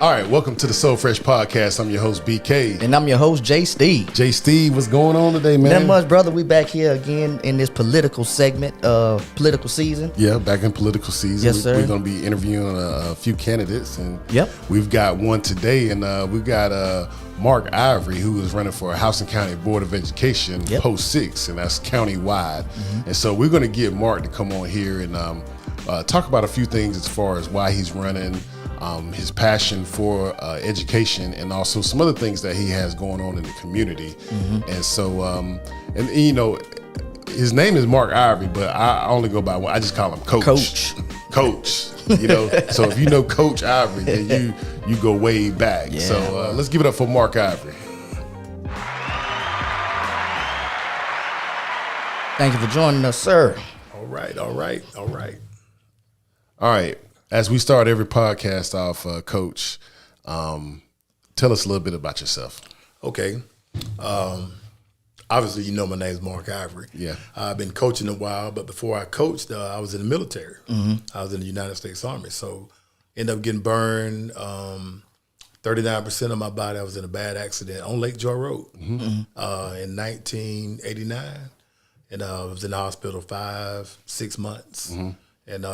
All right, welcome to the Soul Fresh Podcast. I'm your host, BK. And I'm your host, J. Steve. J. Steve, what's going on today, man? Not much, brother. We back here again in this political segment, political season. Yeah, back in political season. Yes, sir. We're going to be interviewing a few candidates. And Yep. We've got one today, and we've got Mark Ivory, who is running for House and County Board of Education, Yep. Post 6, and that's county-wide. And so we're going to get Mark to come on here and talk about a few things as far as why he's running, his passion for education, and also some other things that he has going on in the community. And so, and you know, his name is Mark Ivory, but I only go by one. I just call him Coach. Coach. You know, so if you know Coach Ivory, then you go way back. Yeah. So let's give it up for Mark Ivory. Thank you for joining us, sir. All right. As we start every podcast off, Coach, tell us a little bit about yourself. Okay. Obviously, you know my name is Mark Ivory. Yeah. I've been coaching a while, but before I coached, I was in the military. I was in the United States Army. So ended up getting burned. 39% of my body, I was in a bad accident on Lake Joy Road in 1989. And I was in the hospital 5-6 months. And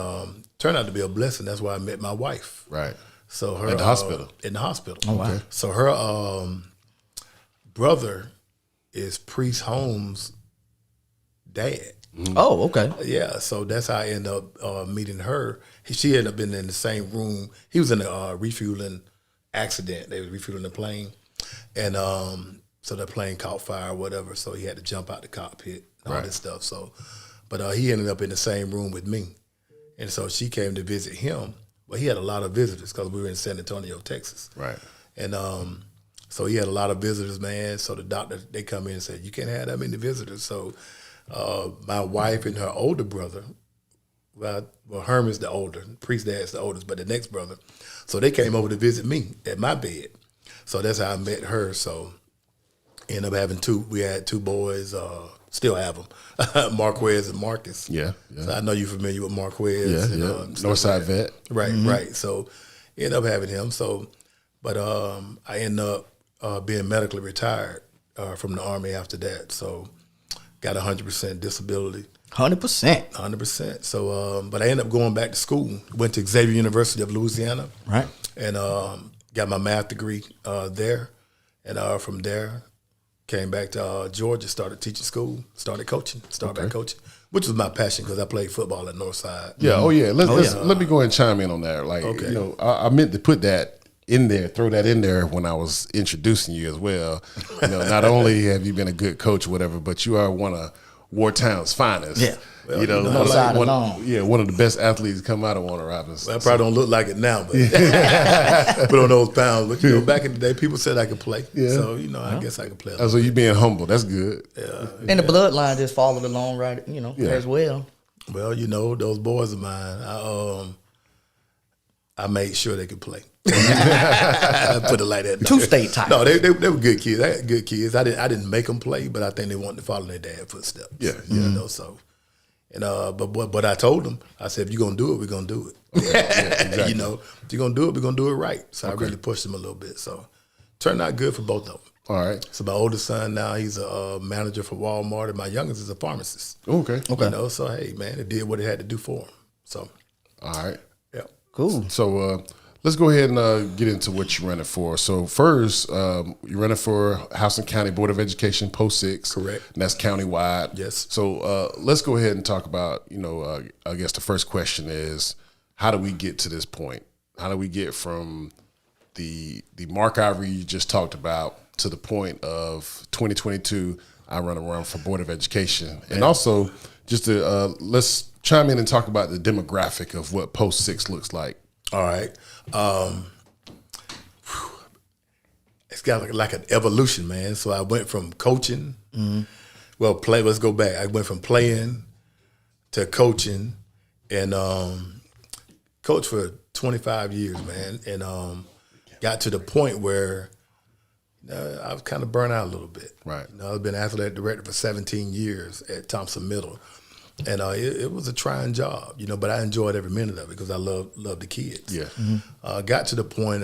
turned out to be a blessing. That's why I met my wife. Right. So her At the hospital? In the hospital. Oh, wow. Okay. So her brother is Priest Holmes' dad. Oh, okay. Yeah, so that's how I ended up meeting her. She ended up being in the same room. He was in a refueling accident. They was refueling the plane. And so the plane caught fire or whatever, so he had to jump out the cockpit and all this stuff. So, but he ended up in the same room with me. And so she came to visit him. Well, he had a lot of visitors because we were in San Antonio, Texas. Right. And so he had a lot of visitors, man. So the doctor, they come in and said, you can't have that many visitors. So my wife and her older brother, well, Herman's the older, Priest dad's the oldest, but the next brother. So they came over to visit me at my bed. So that's how I met her. So ended up having we had two boys, still have them, Marquez and Marcus. Yeah. So I know you're familiar with Marquez. Yeah. Northside vet. Right. So ended up having him. So, but I ended up being medically retired from the Army after that. So got 100% disability. 100%. 100%. So, but I ended up going back to school. Went to Xavier University of Louisiana. Right. And got my math degree there. And from there, came back to Georgia, started teaching school, started coaching, back coaching, which was my passion because I played football at Northside. Yeah. Oh, yeah. Let me go ahead and chime in on that. Like, you know, I meant to put that in there, throw that in there when I was introducing you as well. You know, not only have you been a good coach or whatever, but you are one of Wartown's finest. Yeah. Well, you know, one of the best athletes to come out of Warner Robins. Well, I probably don't look like it now, but put on those pounds. But, you know, back in the day, people said I could play. Yeah. So, you know, I guess I could play. So you being humble, that's good. Yeah. And the bloodline just followed along, right, as well. Well, you know, those boys of mine, I made sure they could play. I put it like that. Two state titles. No, they were good kids. They had good kids. I didn't make them play, but I think they wanted to follow their dad's footsteps. Yeah. You know, so. And but I told them, I said, if you're gonna do it, we're gonna do it. Exactly. You know, if you're gonna do it, we're gonna do it right. So I really pushed them a little bit. So turned out good for both of them. All right. So my oldest son now, he's a manager for Walmart, and my youngest is a pharmacist. Okay. You know, so hey man, it did what it had to do for him. So all right. Yeah. Cool. So let's go ahead and get into what you're running for. So first, you're running for House and County Board of Education, Post 6. Correct. And that's countywide. Yes. So let's go ahead and talk about, you know, I guess the first question is, how do we get to this point? How do we get from the Mark Ivory you just talked about to the point of 2022, I run for Board of Education? And also, just to let's chime in and talk about the demographic of what Post 6 looks like. All right. It's got like an evolution, man. So I went from coaching, well, let's go back. I went from playing to coaching and coached for 25 years, man. And got to the point where I was kind of burnt out a little bit. Right. You know, I've been athletic director for 17 years at Thompson Middle. And it was a trying job, you know, but I enjoyed every minute of it because I love the kids. Yeah. Got to the point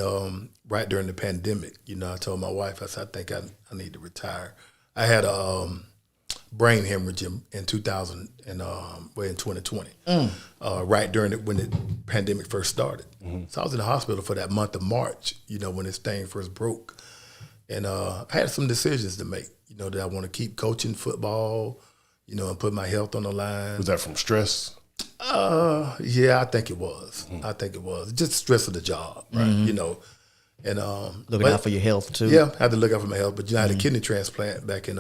right during the pandemic. You know, I told my wife, I said, I think I need to retire. I had a brain hemorrhage in 2020, right during when the pandemic first started. So I was in the hospital for that month of March, you know, when this thing first broke. And I had some decisions to make, you know, that I want to keep coaching football, you know, and put my health on the line. Was that from stress? Yeah, I think it was. I think it was. Just the stress of the job, right? You know. And looking out for your health too. Yeah, I had to look out for my health. But you know, I had a kidney transplant back in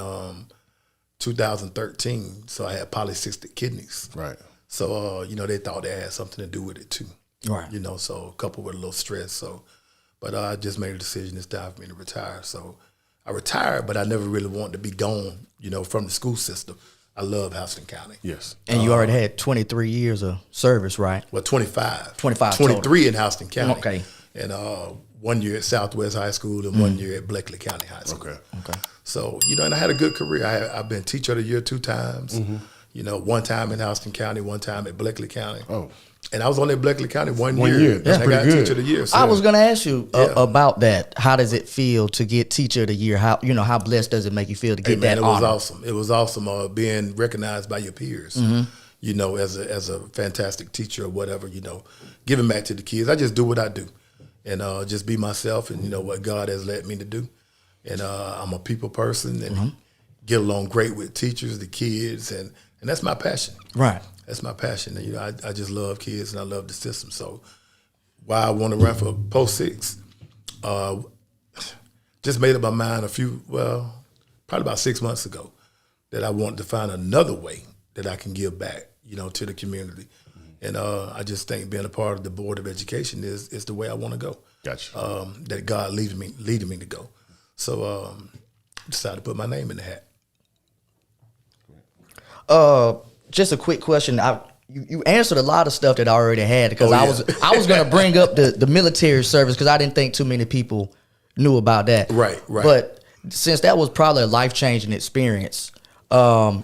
2013, so I had polycystic kidneys. Right. So you know, they thought they had something to do with it too. Right. You know, so coupled with a little stress. So, but I just made a decision. It's time for me to retire. So I retired, but I never really wanted to be gone. You know, from the school system. I love Houston County. Yes. And you already had 23 years of service, right? Well, 25. 25 23 total. in Houston County. Okay. And 1 year at Southwest High School and 1 year at Bleckley County High School. Okay. So, you know, and I had a good career. I've been Teacher of the Year 2 times. You know, 1 time in Houston County, 1 time at Bleckley County. Oh. And I was only at Bleckley County 1 1 year. year. That's and I pretty got good. Teacher of the Year. So I was going to ask you about that. How does it feel to get Teacher of the Year? How blessed does it make you feel to get that it was honor? awesome. It was awesome being recognized by your peers. You know, as a fantastic teacher or whatever. You know, giving back to the kids. I just do what I do, and just be myself, and you know what God has led me to do. And I'm a people person, and get along great with teachers, the kids, and that's my passion. Right. That's my passion. And, you know, I just love kids and I love the system. So why I want to run for Post 6, just made up my mind probably about 6 months ago, that I wanted to find another way that I can give back, you know, to the community. And I just think being a part of the Board of Education is the way I want to go. Gotcha. That God leading me to go. So decided to put my name in the hat. Just a quick question. You answered a lot of stuff that I already had because I was going to bring up the military service because I didn't think too many people knew about that. Right. But since that was probably a life-changing experience,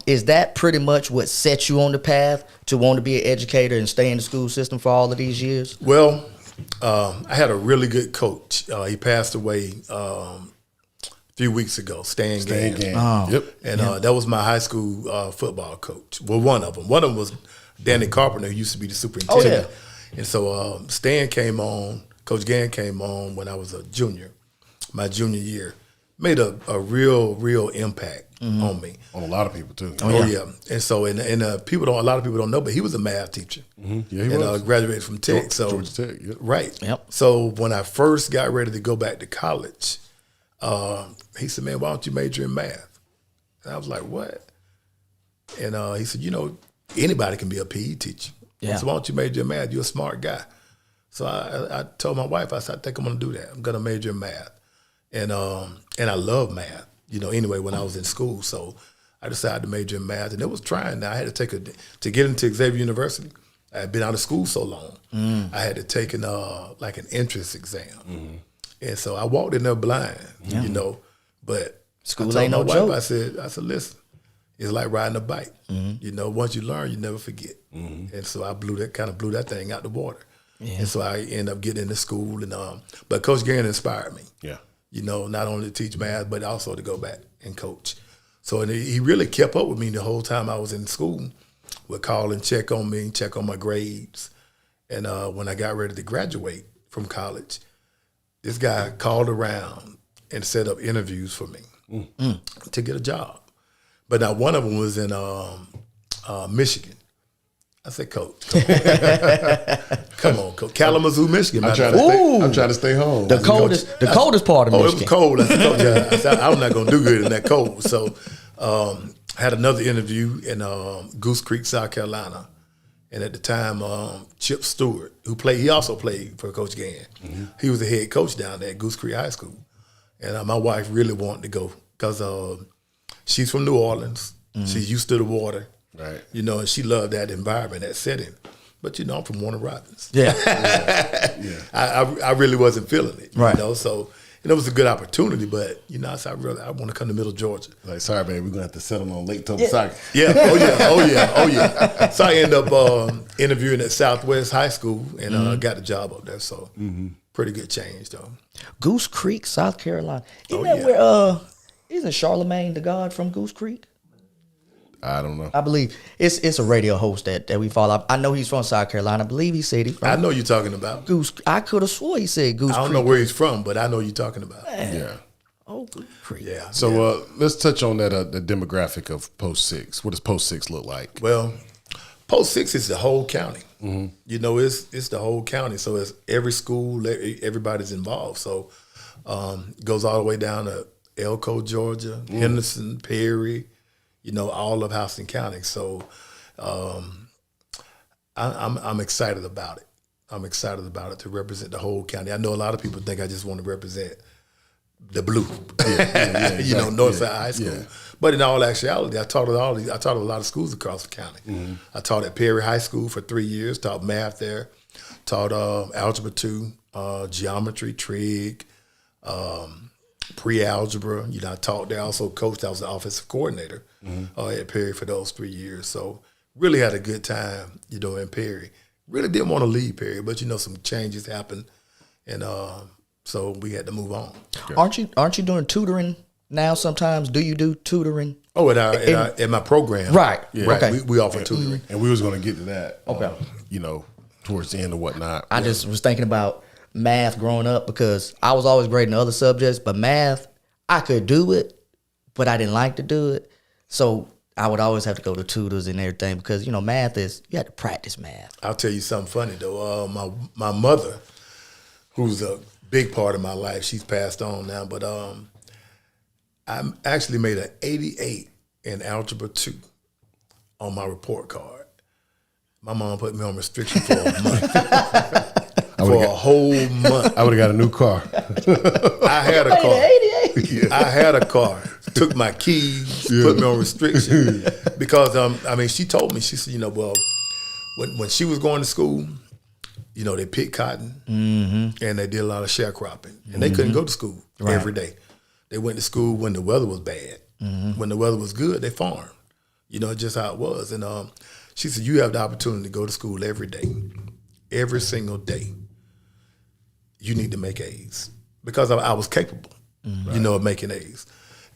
is that pretty much what set you on the path to want to be an educator and stay in the school system for all of these years? Well, I had a really good coach. He passed away a few weeks ago, Stan Gann. Oh. Yep. And that was my high school football coach. Well, one of them. One of them was Danny Carpenter, who used to be the superintendent. Oh, yeah. And so Stan came on, Coach Gann came on when I was a junior, my junior year. Made a real impact on me. On a lot of people too. Oh yeah. And so a lot of people don't know, but he was a math teacher. Yeah, he was. Graduated from Tech. Georgia Tech. Yep. Right. Yep. So when I first got ready to go back to college, he said, "Man, why don't you major in math?" And I was like, "What?" And he said, "You know, anybody can be a PE teacher. Yeah. So why don't you major in math? You're a smart guy." So I told my wife, I said, "I think I'm going to do that. I'm going to major in math." And I love math, you know, anyway, when I was in school. So I decided to major in math. And it was trying. Now, I had to to get into Xavier University, I had been out of school so long. I had to take an entrance exam. And so I walked in there blind, you know. But School I told ain't my no wife, joke. I said, listen, it's like riding a bike. You know, once you learn, you never forget. And so I blew that thing out the water. Yeah. And so I ended up getting into school. And but Coach Gann inspired me. Yeah. You know, not only to teach math, but also to go back and coach. So and he really kept up with me the whole time I was in school, would call and check on me, check on my grades. And when I got ready to graduate from college, this guy called around and set up interviews for me to get a job. But now one of them was in Michigan. I said, "Coach, come on, Coach. Kalamazoo, Michigan." I'm trying to stay home. The coldest part of Michigan. It was cold. I said, "Coach, I said, I'm not going to do good in that cold." So I had another interview in Goose Creek, South Carolina. And at the time, Chip Stewart, he also played for Coach Gann. He was the head coach down there at Goose Creek High School. And my wife really wanted to go because she's from New Orleans. She's used to the water. Right. You know, and she loved that environment, that setting. But, you know, I'm from Warner Robins. Yeah. I really wasn't feeling it. Right. You know, so it was a good opportunity, but, you know, I said, I want to come to Middle Georgia. Like, sorry, baby, we're going to have to settle on Lake Tobosaki. Yeah. Oh, yeah. So I ended up interviewing at Southwest High School and got the job up there. So pretty good change though. Goose Creek, South Carolina. Isn't Oh, that yeah. where isn't Charlemagne the God from Goose Creek? I don't know. I believe it's a radio host that we follow. I know he's from South Carolina. I believe he said he's from I know you're talking about. Goose. I could have swore he said Goose I don't Creek. know where he's from, but I know you're talking about. Yeah. Oh, Goose Creek. Yeah. So let's touch on that the demographic of Post 6. What does Post 6 look like? Well, Post 6 is the whole county. You know, it's the whole county. So it's every school, everybody's involved. So it goes all the way down to Elko, Georgia, Henderson, Perry, you know, all of Houston County. So I'm excited about it. I'm excited about it to represent the whole county. I know a lot of people think I just want to represent the blue, you know, Northside High School. Yeah. But in all actuality, I taught at a lot of schools across the county. I taught at Perry High School for 3 years, taught math there, taught Algebra 2, geometry, trig, pre-algebra. You know, I taught there, also coached. I was the offensive coordinator at Perry for those 3 years. So really had a good time, you know, in Perry. Really didn't want to leave Perry, but, you know, some changes happened. And so we had to move on. Aren't you doing tutoring now? Sometimes do you do tutoring? Oh, in my program, Right. Yeah, Right. right. We offer tutoring. And we was going to get to that. Okay. You know, towards the end or whatnot. I just was thinking about math growing up because I was always great in other subjects, but math I could do it, but I didn't like to do it. So I would always have to go to tutors and everything because, you know, math is, you have to practice math. I'll tell you something funny though. My mother, who's a big part of my life, she's passed on now, but I actually made an 88 in Algebra 2 on my report card. My mom put me on restriction for a month. For a whole month. I would have got a new car. I had a car. I had a car. Took my keys, put me on restriction. Because, I mean, she told me, she said, you know, well, when she was going to school, you know, they picked cotton and they did a lot of sharecropping. And they couldn't go to school every day. They went to school when the weather was bad. When the weather was good, they farmed. You know, just how it was. And she said, you have the opportunity to go to school every day, every single day. You need to make A's. Because I was capable, you know, of making A's.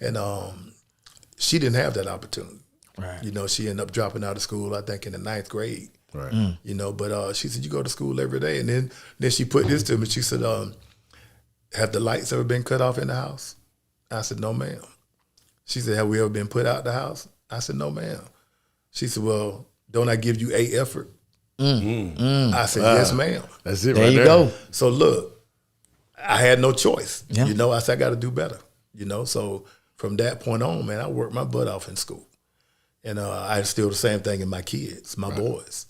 And she didn't have that opportunity. Right. You know, she ended up dropping out of school, I think, in the 9th grade. Right. You know, but she said, you go to school every day. And then she put this to me. She said, have the lights ever been cut off in the house? I said, no, ma'am. She said, have we ever been put out the house? I said, no, ma'am. She said, well, don't I give you a effort? I said, yes, ma'am. That's it There right you there. go. So look, I had no choice. Yeah. You know, I said, I got to do better. You know, so from that point on, man, I worked my butt off in school. And I instilled the same thing in my kids, my boys.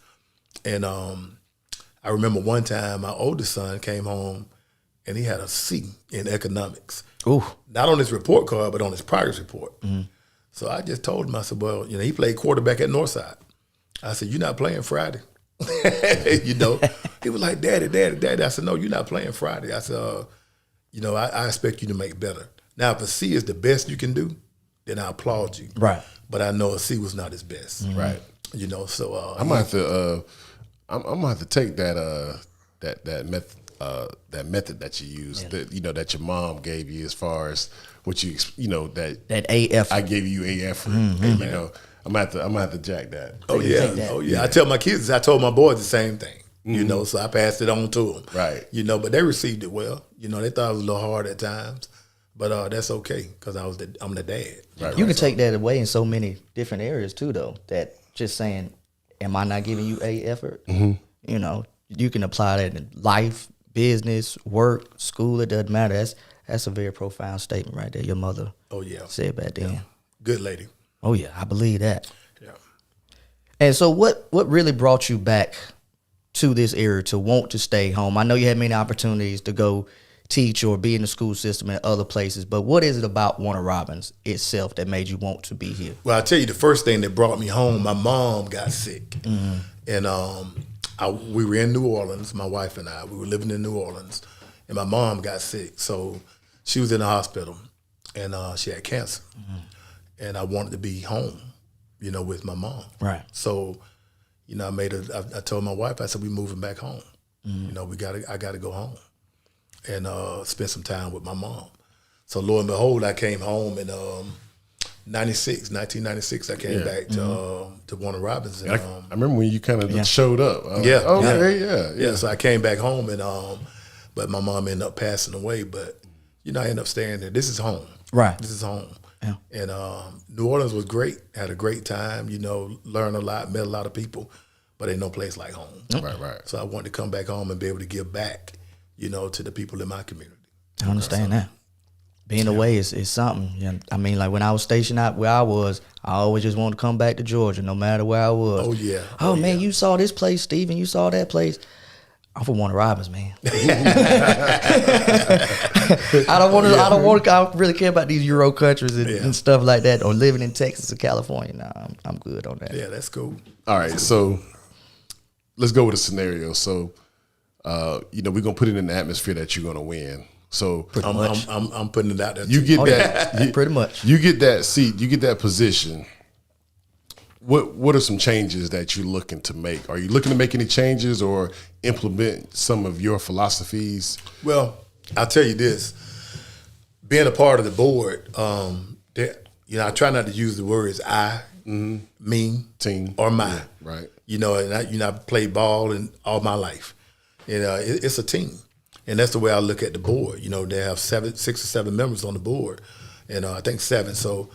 And I remember one time my oldest son came home and he had a C in economics. Ooh. Not on his report card, but on his progress report. So I just told him, I said, well, you know, he played quarterback at Northside. I said, you're not playing Friday. You know, he was like, Daddy. I said, no, you're not playing Friday. I said, you know, I expect you to make better. Now, if a C is the best you can do, then I applaud you. Right. But I know a C was not his best. Right. You know, so I'm gonna have to. I'm gonna have to take that method that you used, that you know that your mom gave you as far as what you know that AF. I gave you a effort, and you know I'm gonna have to jack that. oh yeah. I tell my kids, I told my boys the same thing. You know, so I passed it on to them. Right. You know, but they received it well. You know, they thought it was a little hard at times, but that's okay because I'm the dad. Right. You can take that away in so many different areas too, though. That just saying, "Am I not giving you a effort?" You know, you can apply that in life, business, work, school. It doesn't matter. That's a very profound statement right there. Your mother, said back then. Good lady. Oh yeah, I believe that. Yeah. And so, what really brought you back to this area to want to stay home? I know you had many opportunities to go teach or be in the school system and other places, but what is it about Warner Robins itself that made you want to be here? Well, I'll tell you the first thing that brought me home, my mom got sick. And we were in New Orleans, my wife and I. We were living in New Orleans, and my mom got sick. So she was in the hospital, and she had cancer. And I wanted to be home, you know, with my mom. Right. So, you know, I told my wife, I said, we moving back home. You know, I got to go home. and spent some time with my mom. So lo and behold, I came home in 1996. I came back to Warner Robins. And, I remember when you kind of showed up. Yeah. So I came back home, and but my mom ended up passing away. But I ended up staying there. This is home. Right. This is home. Yeah. And New Orleans was great. Had a great time. Learned a lot, met a lot of people. But ain't no place like home. Right. So I wanted to come back home and be able to give back, to the people in my community. I understand that. Being away is something. I mean, like when I was stationed out where I was, I always just wanted to come back to Georgia, no matter where I was. Oh yeah. Oh man, you saw this place, Stephen. You saw that place. I'm from Warner Robins, man. I don't really care about these Euro countries and stuff like that, or living in Texas or California. Nah, I'm good on that. Yeah, that's cool. All right, so let's go with a scenario. So, we're gonna put it in the atmosphere that you're gonna win. So I'm putting it out there. You get that pretty much. You get that seat. You get that position. What are some changes that you're looking to make? Are you looking to make any changes or implement some of your philosophies? Well, I'll tell you this: being a part of the board, I try not to use the words I, me, team, or my. Right. And I played ball all my life. It's a team. And that's the way I look at the board. They have 6 or 7 members on the board, and I think 7. So,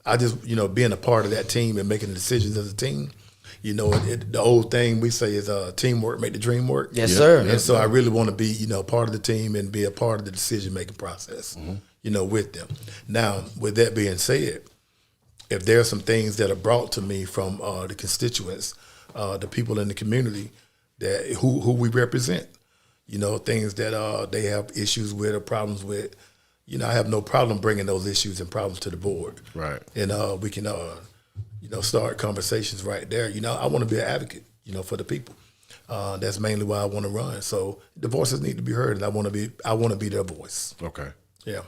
I just, being a part of that team and making decisions as a team, the old thing we say is teamwork make the dream work. Yes, sir. And so I really want to be, part of the team and be a part of the decision-making process, with them. Now, with that being said, if there are some things that are brought to me from the constituents, the people in the community that who we represent, things that they have issues with or problems with, I have no problem bringing those issues and problems to the board. Right. And we can, start conversations right there. I want to be an advocate, for the people. That's mainly why I want to run. So the voices need to be heard, and I want to be their voice. Okay. Yeah.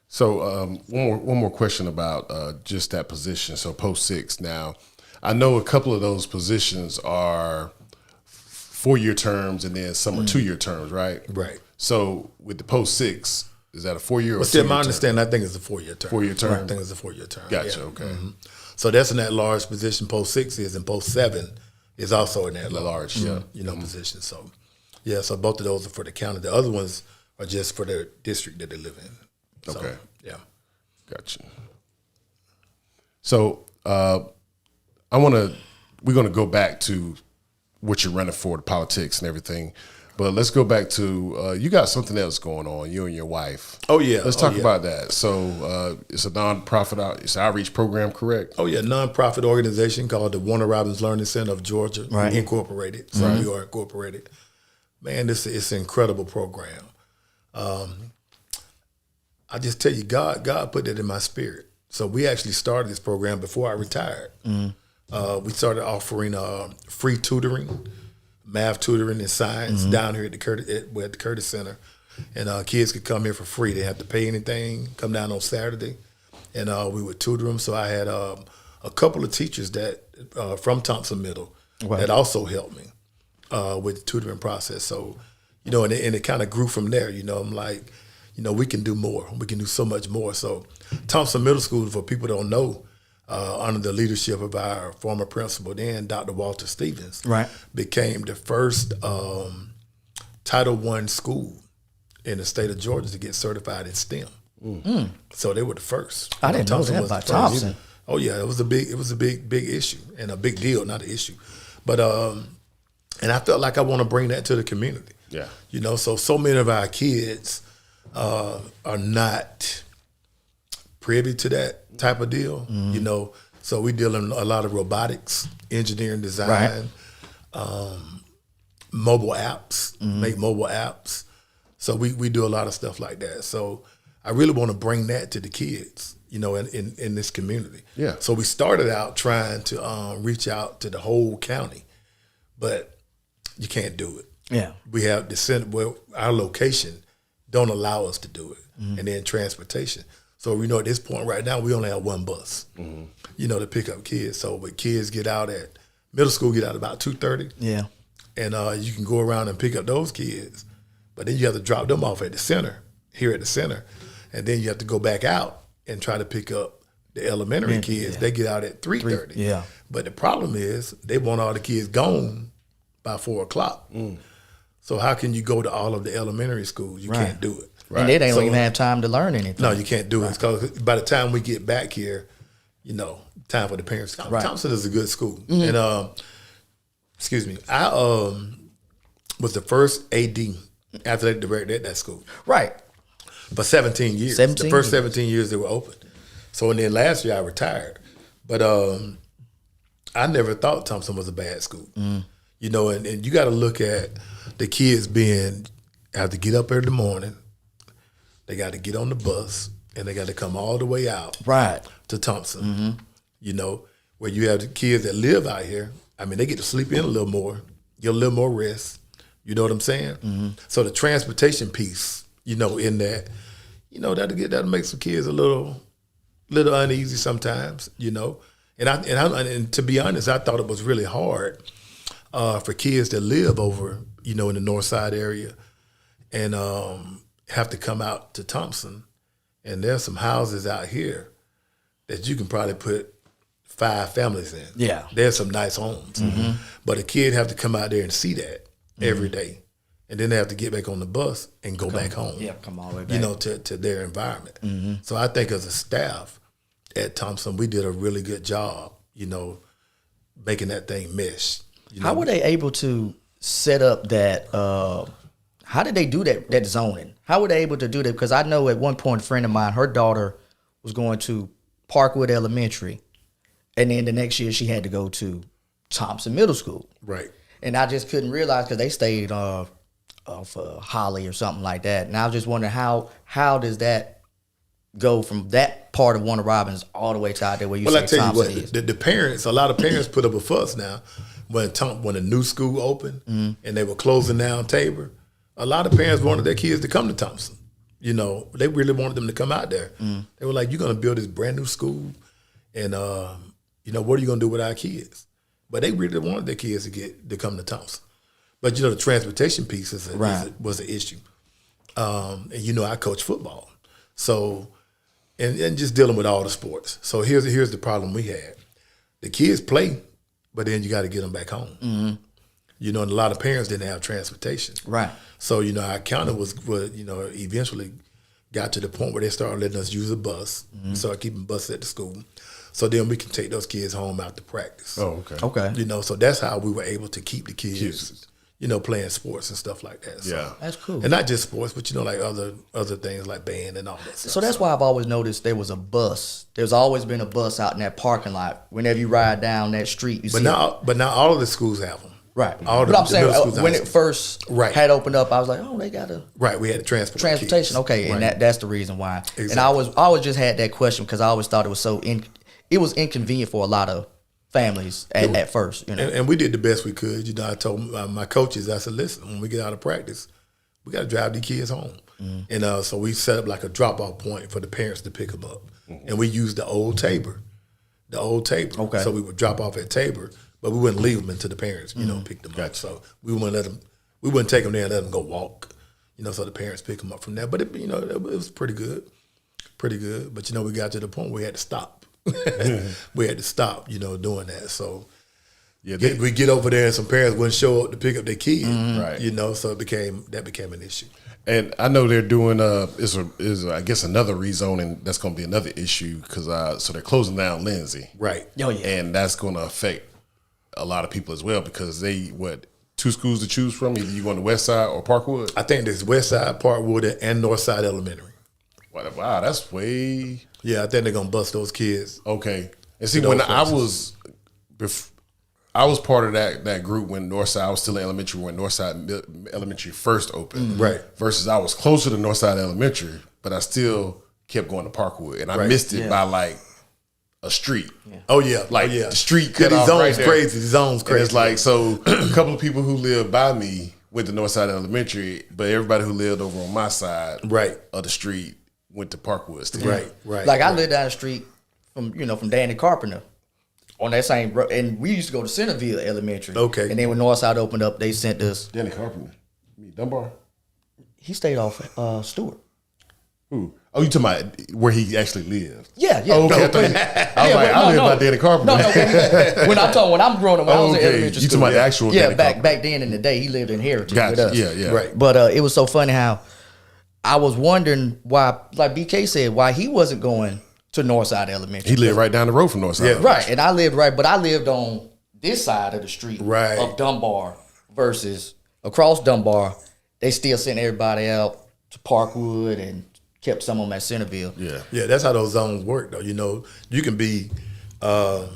So one more question about just that position. So post 6. Now, I know a couple of those positions are 4-year terms, and then some are 2-year terms, right? Right. So with the post 6, is that a 4-year or 2-year term? My term? understanding, I think it's a 4-year term. 4-year term? Right. I think it's a 4-year term. Gotcha, yeah. okay. Mm-hmm. So that's in that large position post 6 is, and post 7 is also in that large position. So, so both of those are for the county. The other ones are just for the district that they live in. So, okay. Yeah. Gotcha. So we're going to go back to what you're running for, the politics and everything. But let's go back to, you got something else going on, you and your wife. Oh, yeah. Let's talk about that. So it's a nonprofit, it's an outreach program, correct? Oh, yeah. Nonprofit organization called the Warner Robins Learning Center of Georgia, Incorporated. So we are incorporated. Man, it's an incredible program. I just tell you, God put that in my spirit. So we actually started this program before I retired. We started offering free tutoring, math tutoring and science down here at the Curtis Center. And kids could come here for free. They didn't have to pay anything, come down on Saturday, and we would tutor them. So I had a couple of teachers that from Thompson Middle that also helped me with the tutoring process. So, and it kind of grew from there. I'm like, we can do more. We can do so much more. So Thompson Middle School, for people who don't know, under the leadership of our former principal then, Dr. Walter Stevens, became the first Title I school in the state of Georgia to get certified in STEM. So they were the first. I didn't know that about Thompson. Oh yeah, it was a big issue and a big deal, not an issue. But and I felt like I want to bring that to the community. Yeah. So many of our kids are not privy to that type of deal, So we deal in a lot of robotics, engineering, design, mobile apps, make mobile apps. So we do a lot of stuff like that. So I really want to bring that to the kids, in this community. Yeah. So we started out trying to reach out to the whole county, but you can't do it. Yeah. We have our location don't allow us to do it, and then transportation. So at this point right now, we only have one bus, to pick up kids. So when kids get out at middle school, get out about 2:30. Yeah. And you can go around and pick up those kids. But then you have to drop them off at the center, here at the center. And then you have to go back out and try to pick up the elementary kids. They get out at 3:30. Yeah. But the problem is they want all the kids gone by 4 o'clock. So how can you go to all of the elementary schools? You can't do it. And they don't even have time to learn anything. No, you can't do it. Because by the time we get back here, time for the parents to come. Thompson is a good school. And excuse me, I was the first AD athletic director at that school. Right. For 17 years. 17 the first years. 17 years they were open. So and then last year I retired. But I never thought Thompson was a bad school. And you got to look at the kids have to get up every morning. They got to get on the bus and they got to come all the way out to Thompson. Where you have the kids that live out here. I mean, they get to sleep in a little more, get a little more rest. You know what I'm saying? So the transportation piece, in that, that'll make some kids a little uneasy sometimes, And to be honest, I thought it was really hard for kids that live over, in the North Side area and have to come out to Thompson. And there's some houses out here that you can probably put 5 families in. Yeah. There's some nice homes. But a kid have to come out there and see that every day. And then they have to get back on the bus and go back home. Yeah, come all the way back. To their environment. So I think as a staff at Thompson, we did a really good job, making that thing mesh. How were they able to set up that, how did they do that zoning? How were they able to do that? Because I know at one point a friend of mine, her daughter was going to Parkwood Elementary, and then the next year she had to go to Thompson Middle School. Right. And I just couldn't realize because they stayed off Holly or something like that. And I was just wondering how does that go from that part of Warner Robins all the way to out there where you say I tell Thompson you what, is? the parents, a lot of parents put up a fuss now when a new school opened and they were closing down Tabor. A lot of parents wanted their kids to come to Thompson. They really wanted them to come out there. They were like, "You're going to build this brand new school, and what are you going to do with our kids?" But they really wanted their kids to come to Thompson. But the transportation piece was an issue. And I coach football, so and just dealing with all the sports. So here's the problem we had: the kids play, but then you got to get them back home. And a lot of parents didn't have transportation. Right. So our county was eventually got to the point where they started letting us use a bus. We started keeping buses at the school. So then we can take those kids home after practice. Oh, okay. Okay. So that's how we were able to keep the kids, playing sports and stuff like that. So, Yeah. That's cool. And not just sports, but like other things like band and all that stuff. So that's why I've always noticed there was a bus. There's always been a bus out in that parking lot. Whenever you ride down that street, you see it. But now all of the schools have them. Right. All but the I'm saying middle schools when have it them. first had opened up, I was like, oh, they got a We had to transport transportation. kids. Okay, and Right. that's the reason why. Exactly. And I always just had that question because I always thought it was it was inconvenient for a lot of families at first. And we did the best we could. I told my coaches, I said, listen, when we get out of practice, we got to drive these kids home. And so we set up like a drop-off point for the parents to pick them up. And we used the old Tabor. Okay. So we would drop off at Tabor, but we wouldn't leave them until the parents, picked them up. So we wouldn't take them there and let them go walk, so the parents pick them up from there. But it was pretty good. But we got to the point where we had to stop. We had to stop, doing that. So we get over there and some parents wouldn't show up to pick up their kid, Right. So that became an issue. And I know they're doing I guess another rezoning that's going to be another issue because so they're closing down Lindsay, Right. Oh yeah. and that's going to affect a lot of people as well because they 2 schools to choose from, either you go on the West Side or Parkwood. I think there's West Side, Parkwood, and North Side Elementary. Wow, that's way Yeah, I think they're gonna bust those kids. okay. And see, Those when places. I was part of that group when Northside, I was still in elementary when Northside Elementary first opened. Right. Versus I was closer to Northside Elementary, but I still kept going to Parkwood. And I missed it by like a street. Oh yeah, Like the the street cut These off zones right there. crazy. These zones And crazy. it's like, so a couple of people who lived by me went to Northside Elementary, but everybody who lived over on my side of the street went to Parkwood still. right. Like I lived down the street from Danny Carpenter on that same road, and we used to go to Centerville Elementary. Okay. And then when Northside opened up, they sent us. Danny Carpenter. You mean Dunbar? He stayed off Stewart. Who? Oh, you talking about where he actually lived? Yeah. Oh, okay. I was like, I live by Danny Carpenter. No. When I'm growing up, when I was in elementary school. You talking about the actual Yeah, Danny back Carpenter. then in the day, he lived in Heritage Gotcha. with us. Yeah. Right. But it was so funny how I was wondering why, like BK said, why he wasn't going to Northside Elementary. He lived right down the road from Northside. Yeah. Right, and I lived right, but I lived on this side of the street Right. of Dunbar versus across Dunbar. They still sent everybody out to Parkwood and kept some of them at Centerville. Yeah. Yeah, that's how those zones work, though. You know, you can be, let's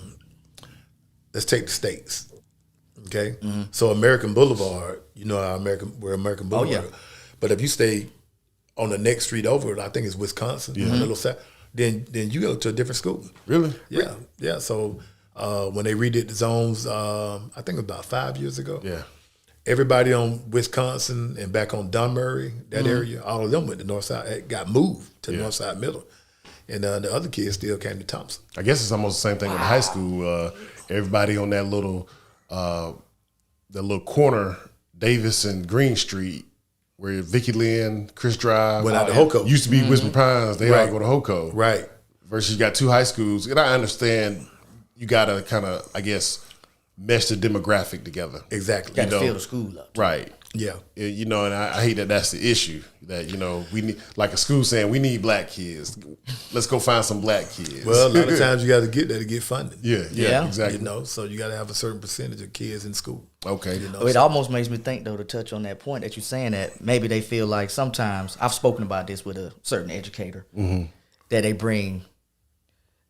take the states, okay? So American Boulevard, you know how where American Boulevard. yeah. But if you stay on the next street over, I think it's Wisconsin, on the little side, then you go to a different school. Really? Yeah. So when they redid the zones, I think it was about 5 years ago. Yeah. Everybody on Wisconsin and back on Dunmurry, that area, all of them went to Northside, got moved to Northside Middle. And the other kids still came to Thompson. I guess it's almost the same thing with high school. Everybody on that little corner, Davis and Green Street, where Vicky Lynn, Chris Drive Went out to Hoco. used to be Wisdom Pines. They all Right. go to Hoco. Right. Versus you got two high schools. And I understand you got to kind of, I guess, mesh the demographic together. Exactly. Got to know, fill the school up. Right. Yeah. You know, and I hate that that's the issue. That, you know, we need, like a school saying, we need black kids. Let's go find some black kids. Well, a lot of times you got to get there to get funded. Yeah, exactly. You know, so you got to have a certain percentage of kids in school. Okay. You know, It almost makes me think, though, to touch on that point that you're saying, that maybe they feel like sometimes, I've spoken about this with a certain educator, that they bring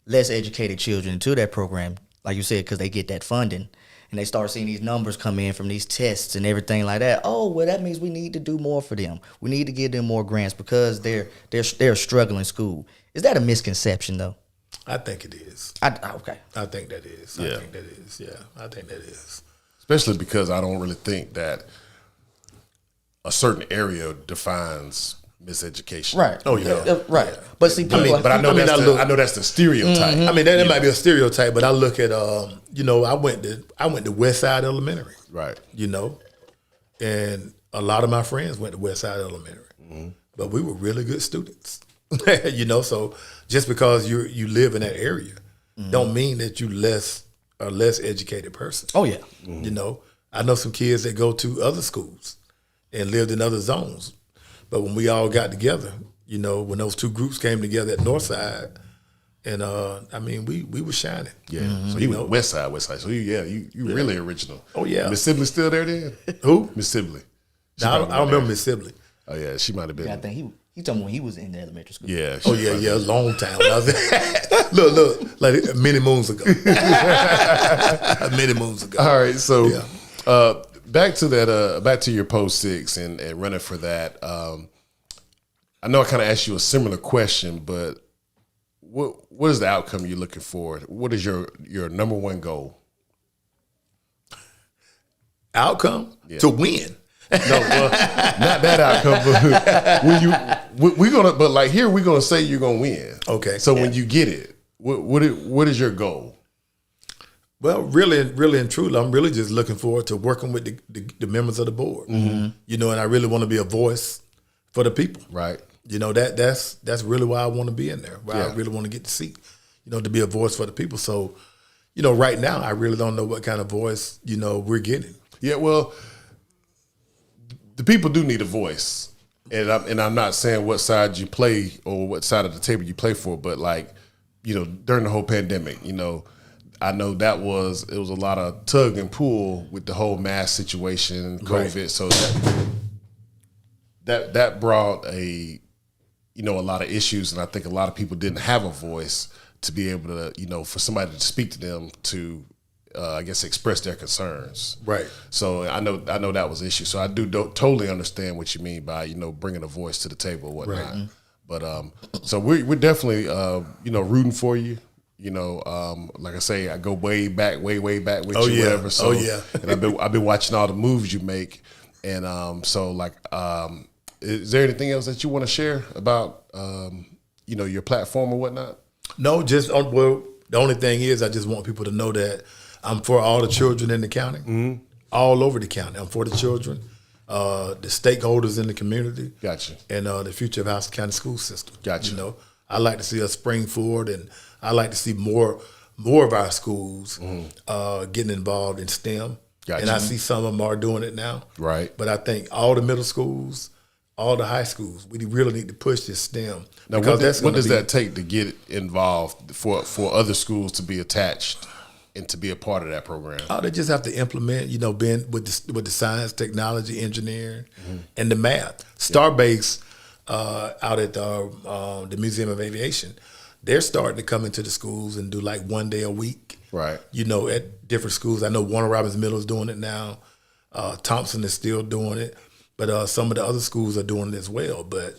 less educated children into that program, like you said, because they get that funding. And they start seeing these numbers come in from these tests and everything like that. Oh, well, that means we need to do more for them. We need to give them more grants because they're a struggling school. Is that a misconception, though? I think it is. Okay. I think that is. Yeah. I think that is. Yeah, I think that is. Especially because I don't really think that a certain area defines miseducation. Right. Oh, yeah. Right. But see, people But I know that's the stereotype. I mean, that might be a stereotype, but I look at, you know, I went to West Side Elementary. Right. You know, and a lot of my friends went to West Side Elementary, but we were really good students. You know, so just because you live in that area, don't mean that you a less educated person. Oh, yeah. You know, I know some kids that go to other schools and lived in other zones, but when we all got together, you know, when those two groups came together at Northside, and I mean, we were shining. Yeah. So you went West Side. So you really original. Oh, yeah. Miss Sibley still there then? Who? Miss Sibley. I don't remember Miss Sibley. Oh yeah, she might have been. I think he told me when he was in the elementary school. Yeah. Oh yeah, a long time. When I was look, like many moons ago. Many moons ago. All right, so back to that. Back to your post 6 and running for that. I know I kind of asked you a similar question, but what is the outcome you're looking for? What is your number one goal? Outcome to win. No, well, not that outcome. But we're gonna say you're gonna win. Okay. So when you get it, what is your goal? Well, really and truly, I'm really just looking forward to working with the members of the board. You know, and I really want to be a voice for the people. Right. You know, that's really why I want to be in there. Why Yeah. I really want to get the seat. You know, to be a voice for the people. So, you know, right now I really don't know what kind of voice, you know, we're getting. Yeah, well, the people do need a voice, and I'm not saying what side you play or what side of the table you play for, but like, you know, during the whole pandemic, you know, I know it was a lot of tug and pull with the whole mask situation, COVID, Right. so that brought a lot of issues, and I think a lot of people didn't have a voice to be able to, you know, for somebody to speak to them to, I guess, express their concerns. Right. So I know that was an issue. So I do totally understand what you mean by, you know, bringing a voice to the table and whatnot. Right. But so we're definitely you know, rooting for you. You know, like I say, I go way back with you, whatever. So, and I've been watching all the moves you make, and so like, is there anything else that you want to share about you know, your platform or whatnot? No, the only thing is I just want people to know that I'm for all the children in the county, all over the county. I'm for the children. the stakeholders in the community. Gotcha. And the future of Houston County school system. Gotcha. You know, I like to see us spring forward, and I like to see more of our schools getting involved in STEM. Gotcha. And I see some of them are doing it now. Right. But I think all the middle schools, all the high schools, we really need to push this STEM. Now, what does that take to get involved for other schools to be attached and to be a part of that program? Oh, they just have to implement, you know, being with the science, technology, engineering, and the math. Starbase out at the Museum of Aviation, they're starting to come into the schools and do like 1 day a week. Right. You know, at different schools. I know Warner Robins Middle is doing it now. Thompson is still doing it. But some of the other schools are doing it as well. But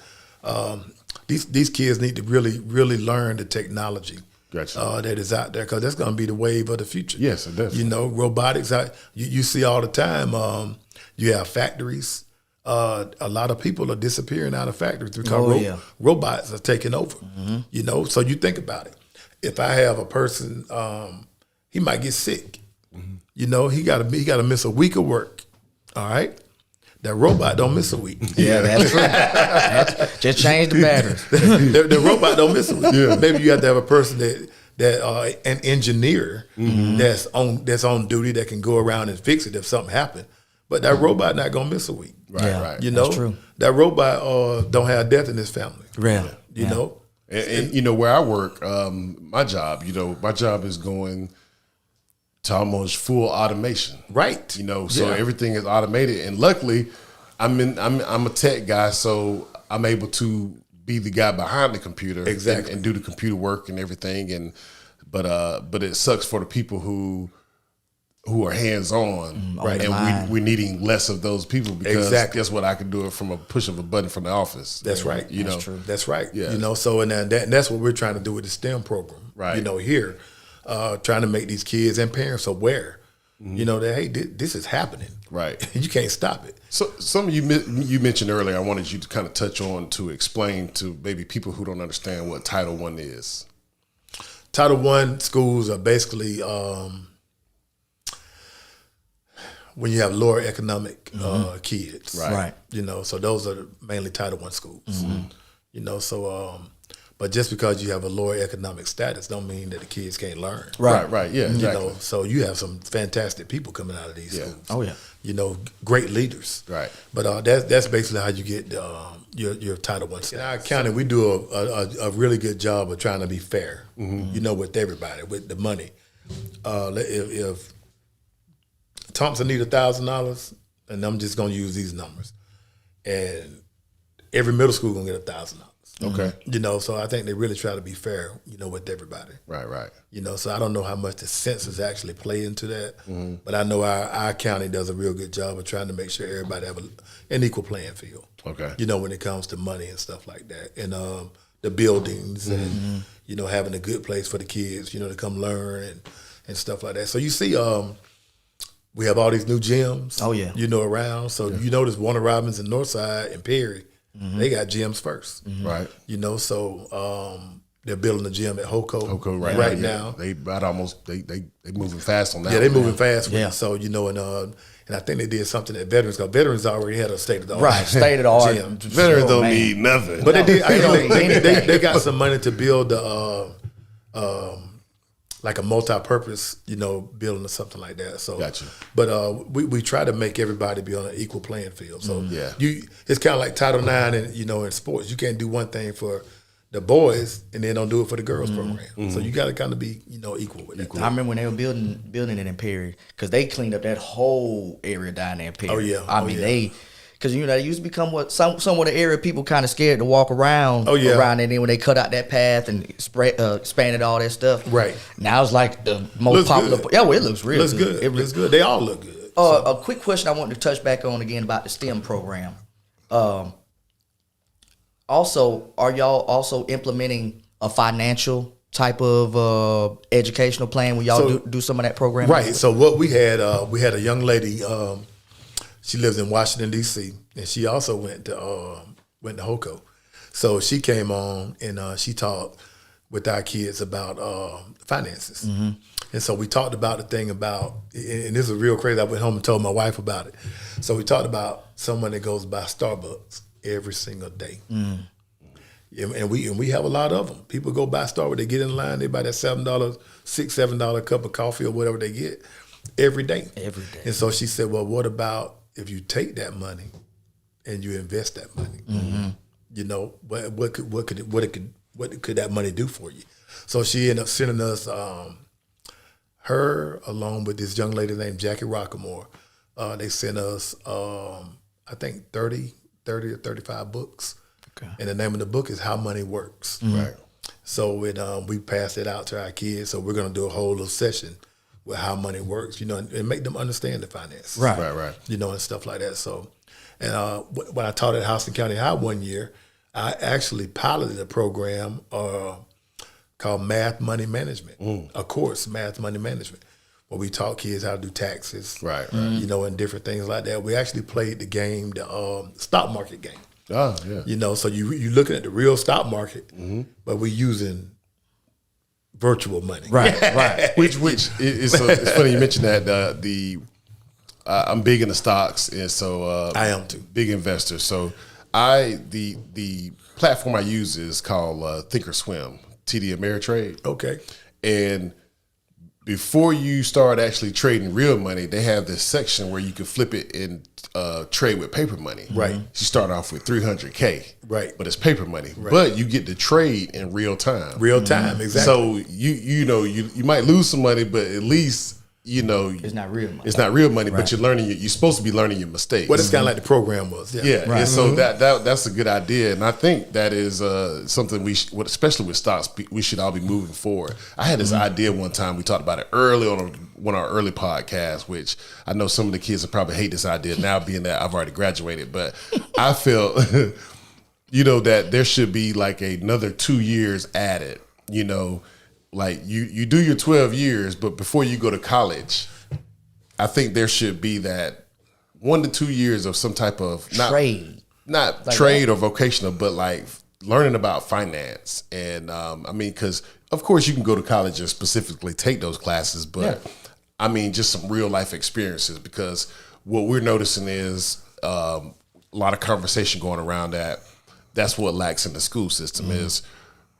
these kids need to really, really learn the technology that is out there, because that's going to be the wave of the future. Yes, it does. You know, robotics, you see all the time. You have factories. A lot of people are disappearing out of factories because robots are taking over. You know, so you think about it. If I have a person, he might get sick. You know, he got to miss a week of work. All right. That robot don't miss a week. Yeah, that's true. Just change the batteries. The robot don't miss a week. Yeah. Maybe you have to have a person that an engineer that's on duty that can go around and fix it if something happened. But that robot not gonna miss a week. Right. You know, that's true. That robot don't have death in his family. Really? You know, and you know where I work, my job. You know, my job is going to almost full automation. Right. You know, so everything is automated, and luckily, I'm a tech guy, so I'm able to be the guy behind the computer, and do the computer work and everything. But it sucks for the people who are hands on, right? And we're needing less of those people, because guess what? I can do it from a push of a button from the office. That's right. You know, true. That's right. Yeah. You know, so and that's what we're trying to do with the STEM program. Right. You know, here, trying to make these kids and parents aware. You know that, hey, this is happening. Right. You can't stop it. So some of you mentioned earlier, I wanted you to kind of touch on to explain to maybe people who don't understand what Title I is. Title I schools are basically when you have lower economic kids. Right. You know, so those are mainly Title I schools. You know, so but just because you have a lower economic status don't mean that the kids can't learn. Right. Yeah, exactly. You know, so you have some fantastic people coming out of these schools. Oh, yeah. You know, great leaders. Right. But that's basically how you get your Title I. In our county, we do a really good job of trying to be fair, you know, with everybody, with the money. If Thompson need $1,000, and I'm just going to use these numbers, and every middle school going to get $1,000. Okay. You know, so I think they really try to be fair, you know, with everybody. Right. You know, so I don't know how much the census actually play into that, but I know our county does a real good job of trying to make sure everybody have an equal playing field. Okay. You know, when it comes to money and stuff like that, and the buildings, and you know, having a good place for the kids, you know, to come learn and stuff like that. So you see, we have all these new gyms. Oh yeah. You know, around. So you notice Warner Robins and Northside and Perry. They got gyms first, Right. You know, so they're building a gym at Hoco right now. They about almost they moving fast on that. Yeah, they moving fast. Yeah. So you know, and I think they did something at Veterans, because Veterans already had a state of the art. Right, state of the art. gym. Veterans don't need nothing. But they did. They got some money to build like a multi-purpose, you know, building or something like that. So, Gotcha. But we try to make everybody be on an equal playing field. So Yeah. It's kind of like Title IX, and you know, in sports, you can't do one thing for the boys and then don't do it for the girls program. So you got to kind of be, you know, equal with that. I remember when they were building it in Perry, because they cleaned up that whole area down there in Perry. Oh, yeah. I mean, because you know, it used to become somewhat an area people kind of scared to walk around. Around it. And then when they cut out that path and expanded all that stuff, Right. Now it's like the most popular. Good. Yeah, well, it looks real Looks good. It looks good. They all look good. A quick question I wanted to touch back on again about the STEM program. Also, are y'all also implementing a financial type of educational plan when y'all do some of that program? Right. So what we had a young lady. She lives in Washington D.C. and she also went to Hoco. So she came on and she taught. with our kids about finances. And so we talked about the thing about, and this is real crazy. I went home and told my wife about it. So we talked about someone that goes by Starbucks every single day. And we have a lot of them. People go by Starbucks, they get in line, they buy that $7, $6-7 cup of coffee or whatever they get every day. Every day. And so she said, well, what about if you take that money and you invest that money? You know, what could that money do for you? So she ended up sending us her along with this young lady named Jackie Rockamore. They sent us I think 30 or 35 books. Okay. And the name of the book is How Money Works. Right. So we passed it out to our kids. So we're going to do a whole little session with how money works, you know, and make them understand the finances. Right. You know, and stuff like that. So, and when I taught at Houston County High one year, I actually piloted a program called Math Money Management, a course, Math Money Management, where we taught kids how to do taxes, Right. you know, and different things like that. We actually played the game, the stock market game. Oh, yeah. You know, so you looking at the real stock market, but we're using virtual money. Right. Which it's funny you mentioned that I'm big into stocks, and so I am too. Big investor. So the platform I use is called Thinkorswim, TD Ameritrade. Okay. And before you start actually trading real money, they have this section where you can flip it and trade with paper money. Right. You start off with $300K. Right. But it's paper money. Right. But you get to trade in real time. Real time, exactly. So you know you might lose some money, but at least you know It's not real money. It's not real money, but you're learning. You're supposed to be learning your mistakes. Well, it's kind of like the program was. Yeah, and so that's a good idea, and I think that is something especially with stocks, we should all be moving forward. I had this idea one time. We talked about it early on one of our early podcasts, which I know some of the kids will probably hate this idea now, being that I've already graduated. But I felt, you know, that there should be like another 2 years added. You know, like you do your 12 years, but before you go to college, I think there should be that 1 to 2 years of some type of trade or vocational, but like learning about finance. And I mean, because of course you can go to college and specifically take those classes, but I mean, just some real life experiences, because what we're noticing is a lot of conversation going around that's what lacks in the school system is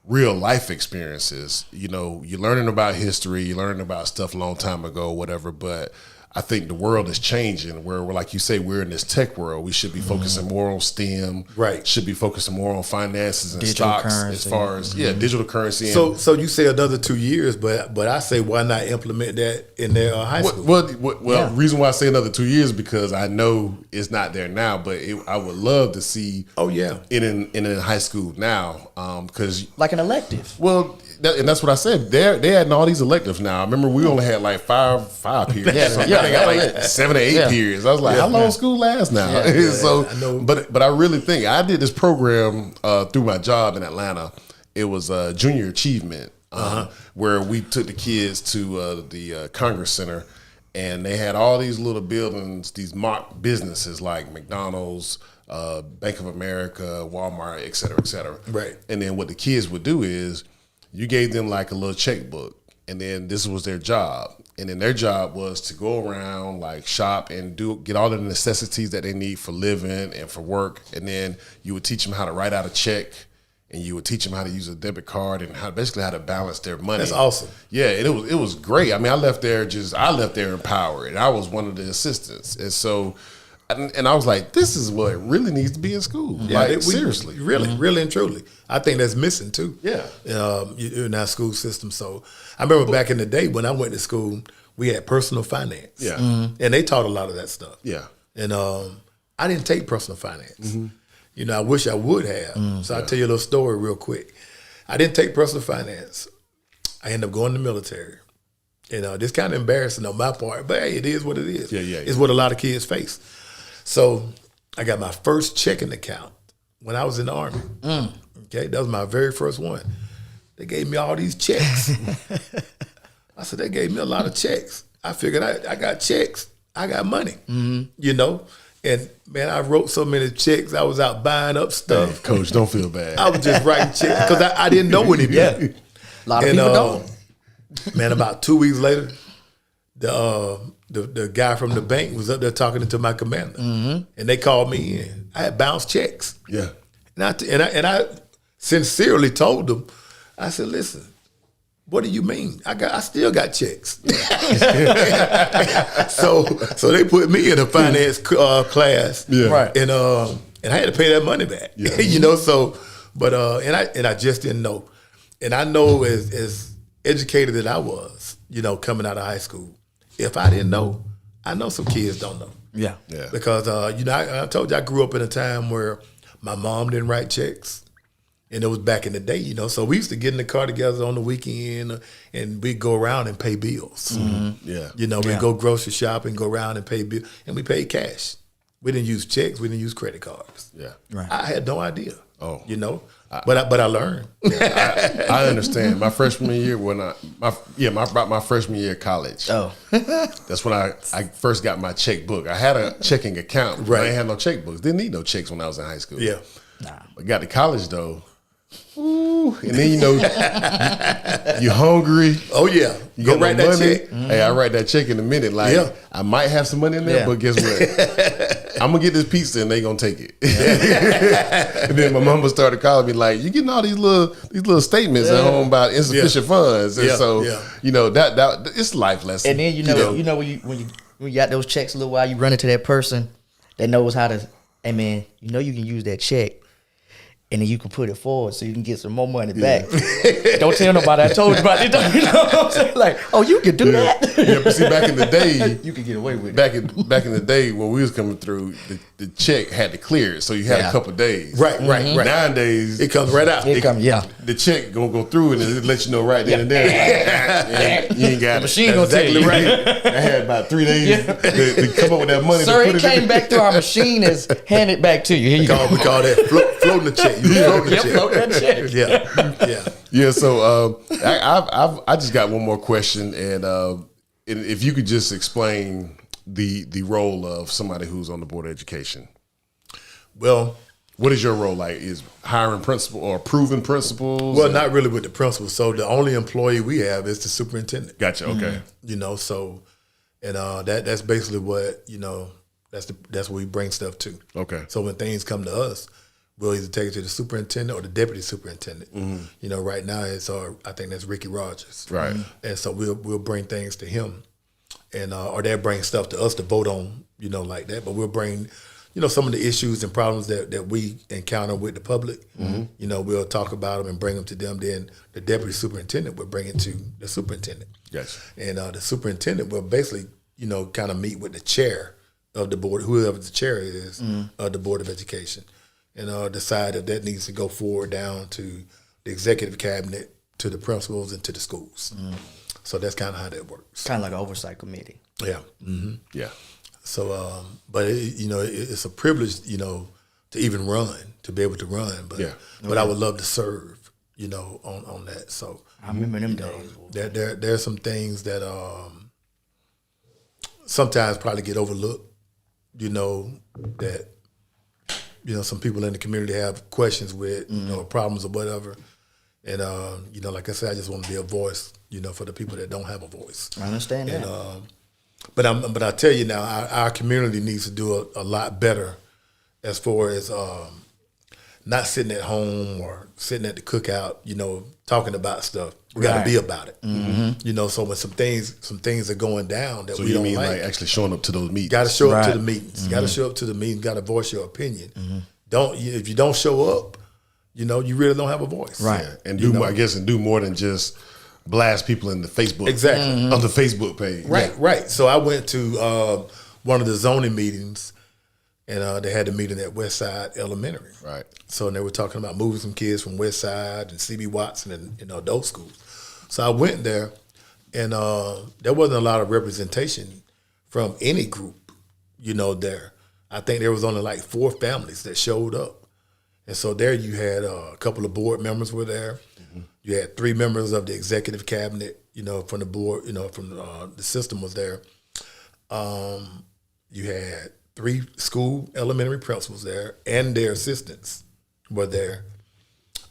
real life experiences. You know, you're learning about history, you're learning about stuff a long time ago, whatever, but I think the world is changing where, like you say, we're in this tech world. We should be focusing more on STEM. Right. Should be focusing more on finances and digital stocks currency. As far as, digital currency. So you say another 2 years, but I say why not implement that in their high school? Well, reason why I say another 2 years, because I know it's not there now, but I would love to see it in high school now, because like an elective. Well, and that's what I said. They're adding all these electives now. I remember we only had like five periods. They got like 7 or 8 periods. I was like, how long school lasts now? So, I know. But I really think I did this program through my job in Atlanta. It was Junior Achievement, where we took the kids to the Congress Center, and they had all these little buildings, these mock businesses like McDonald's, Bank of America, Walmart, et cetera, et cetera. Right. And then what the kids would do is you gave them like a little checkbook, and then this was their job. And then their job was to go around, like shop and get all the necessities that they need for living and for work. And then you would teach them how to write out a check, and you would teach them how to use a debit card and how to balance their money. That's awesome. Yeah, and it was great. I mean, I left there empowered, and I was one of the assistants. And so, and I was like, this is what really needs to be in school. Yeah, like, seriously. Really and truly. I think that's missing too. Yeah. In our school system. So I remember back in the day when I went to school, we had personal finance. Yeah. And they taught a lot of that stuff. Yeah. And I didn't take personal finance. You know, I wish I would have. So I'll tell you a little story real quick. I didn't take personal finance. I ended up going to the military. You know, this kind of embarrassing on my part, but hey, it is what it is. Yeah. It's what a lot of kids face. So I got my first checking account when I was in the Army. Okay, that was my very first one. They gave me all these checks. I said, they gave me a lot of checks. I figured I got checks. I got money, you know. And, man, I wrote so many checks. I was out buying up stuff. Hey, Coach, don't feel bad. I was just writing checks because I didn't know any better. A lot of people don't. Man, about 2 weeks later, the guy from the bank was up there talking to my commander, and they called me in. I had bounced checks. Yeah. And I sincerely told them, I said, listen, what do you mean? I still got checks. so they put me in a finance class. Yeah. Right. And I had to pay that money back. Yeah. And I just didn't know. And I know as educated that I was, coming out of high school, if I didn't know, I know some kids don't know. Yeah. Yeah. Because I told you I grew up in a time where my mom didn't write checks. And it was back in the day, so we used to get in the car together on the weekend and we'd go around and pay bills. Yeah. We'd go grocery shopping, go around and pay bills. And we paid cash. We didn't use checks. We didn't use credit cards. Yeah. Right. I had no idea. Oh. But I learned. I understand. My freshman year my freshman year of college. Oh. That's when I first got my checkbook. I had a checking account, but I didn't have no checkbooks. Didn't need no checks when I was in high school. Yeah. Nah. I got to college though. Ooh, and then you're hungry. Oh yeah. You Go got write no that money. check. Hey, I write that check in a minute. Like I might have some money in there, Yeah. but guess what? I'm gonna get this pizza and they gonna take it. And then my mama started calling me like, "You getting all these little statements at home about insufficient funds?" And that it's life lesson. And then when you got those checks a little while, you run into that person that knows how to. Hey man, you can use that check. And then you can put it forward so you can get some more money back. Don't tell nobody I told you about it. You know what I'm saying? Like, oh, you can do that. Yeah, but see, back in the day, you can get away with it. back in the day when we was coming through, the check had to clear it, so you had a couple of days. Right. Nowadays, It comes right out. the check gonna go through and it let you know right then and there. Like, you ain't got The machine it. gonna tell you. Right. I had about 3 days to come up with that money. Sir, to put it came back through our machine as handed back to you. Here you go. We call that floating the check. You floating the check. Float that check. Yeah. Yeah. So I just got one more question, and if you could just explain the role of somebody who's on the board of education. Well, what is your role like? Is hiring principal or approving principals? Well, not really with the principal. So the only employee we have is the superintendent. Gotcha. Okay. That's basically what that's where we bring stuff to. Okay. So when things come to us, we'll either take it to the superintendent or the deputy superintendent. Right now it's I think that's Ricky Rogers. Right. And so we'll bring things to him, and or they'll bring stuff to us to vote on, like that. But we'll bring some of the issues and problems that we encounter with the public, we'll talk about them and bring them to them. Then the deputy superintendent will bring it to the superintendent. Yes. And the superintendent will basically, kind of meet with the chair of the board, whoever the chair is of the Board of Education, and decide if that needs to go forward down to the executive cabinet, to the principals, and to the schools. So that's kind of how that works. Kind of like an oversight committee. Yeah. Yeah. So, but it's a privilege, to even run, to be able to run. But I would love to serve, on that. So I remember them days. There are some things that sometimes probably get overlooked. That some people in the community have questions with, or problems or whatever. And like I said, I just want to be a voice, for the people that don't have a voice. I understand that. But I tell you now, our community needs to do a lot better as far as not sitting at home or sitting at the cookout, talking about stuff. We got to be about it. So when some things are going down that So we you don't mean like like, actually showing up to those meetings? got to show up to Right. the meetings. Got to show up to the meetings. Got to voice your opinion. If you don't show up, you really don't have a voice. Right. Yeah. And do more than just blast people in the Facebook. Exactly. On the Facebook page. Right. So I went to one of the zoning meetings, and they had a meeting at Westside Elementary. Right. So they were talking about moving some kids from Westside and CB Watson and those schools. So I went there, and there wasn't a lot of representation from any group, there. I think there was only like 4 families that showed up. And so there you had a couple of board members were there. You had 3 members of the executive cabinet, from the board, from the system was there. You had 3 school elementary principals there, and their assistants were there.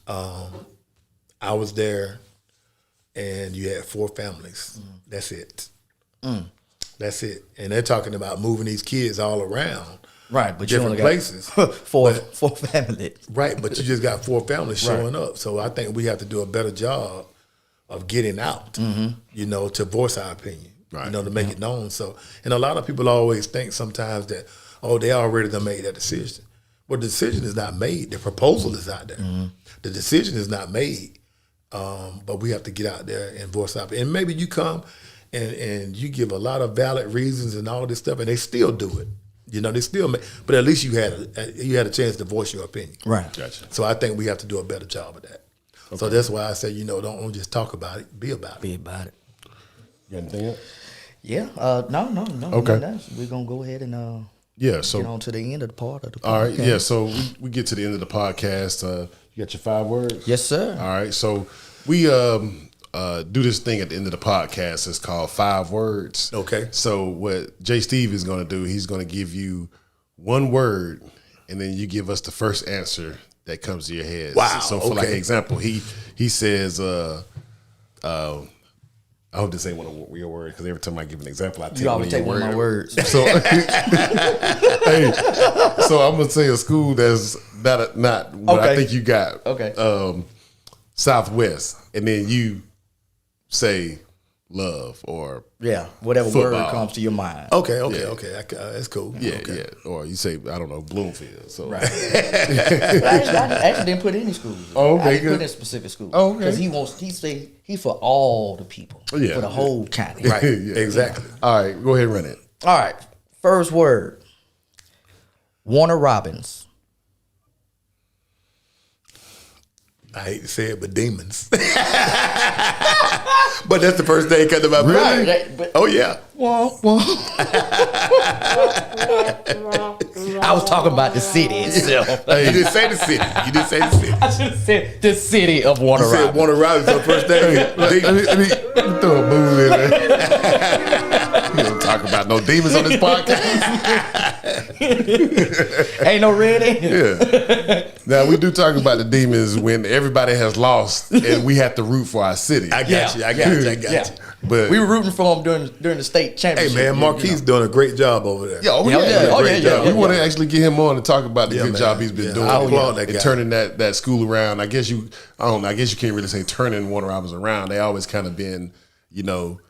I was there. and you had 4 families. That's it. That's it. And they're talking about moving these kids all around. Right, but you different only places. four families. Right, but you just got 4 families showing up. So I think we have to do a better job of getting out, you know, to voice our opinion, you know, to make it known. So, and a lot of people always think sometimes that, oh, they already done made that decision. Well, the decision is not made. The proposal is out there. The decision is not made, but we have to get out there and voice our opinion. And maybe you come and you give a lot of valid reasons and all this stuff, and they still do it. You know, they still make, but at least you had a chance to voice your opinion. Right. Gotcha. So I think we have to do a better job of that. Okay. So that's why I say, you know, don't just talk about it, be about it. Be about it. You got anything else? Yeah. No. Okay. We're gonna go ahead and so get on to the end of the part of the podcast. all right, yeah. So we get to the end of the podcast. You got your 5 words? Yes, sir. All right. So we do this thing at the end of the podcast. It's called 5 words. Okay. So what Jay Steve is going to do, he's going to give you 1 word, and then you give us the first answer that comes to your head. Wow. So for like example, he says, I hope this ain't one of your words, because every time I give an example, I take one of your one of my words. So, hey, so I'm gonna say a school that's not what I think you got. Okay. Southwest, and then you say love or whatever football. word comes to your mind. Okay. Yeah. That's cool. Yeah, okay. yeah. Or you say, I don't know, Bloomfield. So Right. I actually didn't put any schools. Oh, okay, I didn't good. put in specific schools. Oh, okay. Because he for all the people. Yeah. For the whole county. Right. Yeah. Exactly. All right, go ahead and run it. All right. First word. Warner Robins. I hate to say it, but demons. But that's the first thing that come to my mind. But Oh yeah. I was talking about the city itself. You didn't say the city. You didn't say the city. I should have said the city of Warner You said Robins. Warner Robins on the first thing. Let me throw a boo in there. You don't talk about no demons on this podcast. Ain't no red in here. Yeah. Now we do talk about the demons when everybody has lost and we have to root for our city. I got you. I got you. But We were rooting for them during the state Hey championship. man, Marquis doing a great job over there. We want to actually get him on and talk about the good job he's been doing I applaud that and guy. turning that school around. I guess you can't really say turning Warner Robins around. They always kind of been, you know,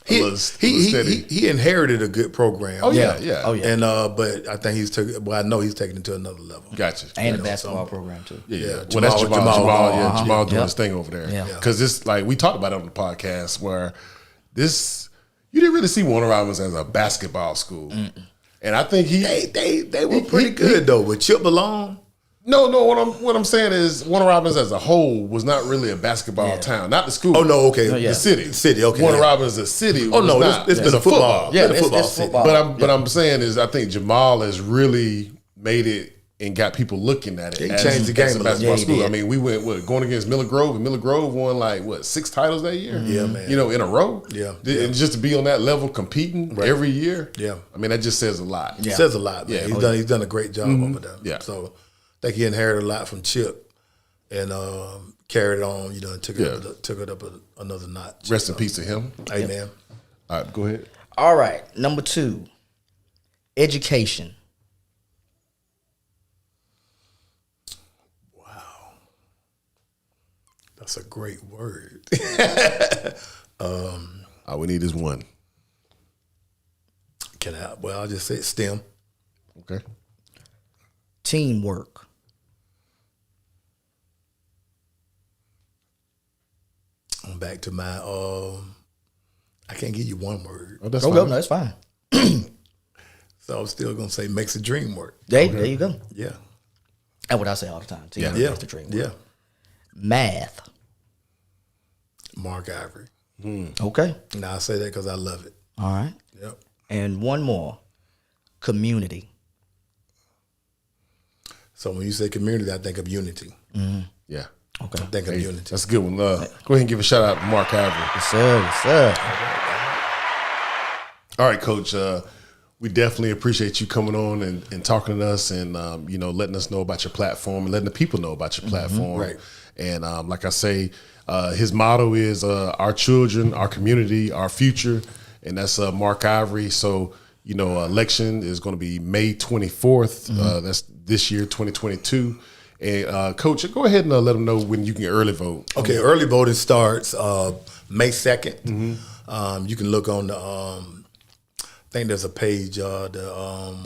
a little steady. He inherited a good program. Oh yeah. And but I think I know he's taking it to another level. Gotcha. And the basketball program too. Yeah. Well, Jamal- that's Jamal. Jamal, Jamal doing his thing over there. Yeah. Because this, like, we talked about it on the podcast where you didn't really see Warner Robins as a basketball school. And I think They were pretty good though with Chip along. No. What I'm saying is Warner Robins as a whole was not really a basketball town, not the school. Oh no, okay, the city. Okay. Warner Robins, the city. Oh no, was not, it's been a football. Yeah, Been a it's football football. city. But I'm saying is I think Jamal has really made it and got people looking at it. He changed the game as a a little. basketball Yeah, he school. did. I mean, we went going against Miller Grove, and Miller Grove won 6 titles that year. Yeah, man. You know, in a row. Yeah. And just to be on that level competing every year. Yeah. I mean, that just says a lot. It says a lot, man. Yeah. He's done a great job over there. Yeah. So I think he inherited a lot from Chip and carried it on, you know, and took it up another notch. Rest in peace to him. Amen. All right, go ahead. All right. Number 2. Education. That's a great word. All we need is one. I'll just say STEM. Okay. Teamwork. I'm back to my I can't give you one word. Oh, that's No, fine. no, that's fine. So I'm still gonna say makes the dream work. There you go. Yeah. That's what I say all the time. Teamwork Yeah. makes the dream work. Yeah. Math. Mark Ivory. Okay. Now I say that because I love it. All right. Yep. And one more. Community. So when you say community, I think of unity. Yeah. Okay. I think of unity. That's a good one. Go ahead and give a shout out to Mark Ivory. Yes, sir. Yes, sir. All right, Coach. We definitely appreciate you coming on and talking to us and, letting us know about your platform and letting the people know about your platform. Right. And like I say, his motto is our children, our community, our future. And that's Mark Ivory. So, election is going to be May 24th. That's this year, 2022. And Coach, go ahead and let them know when you can early vote. Okay, early voting starts May 2nd. You can look on the, I think there's a page, the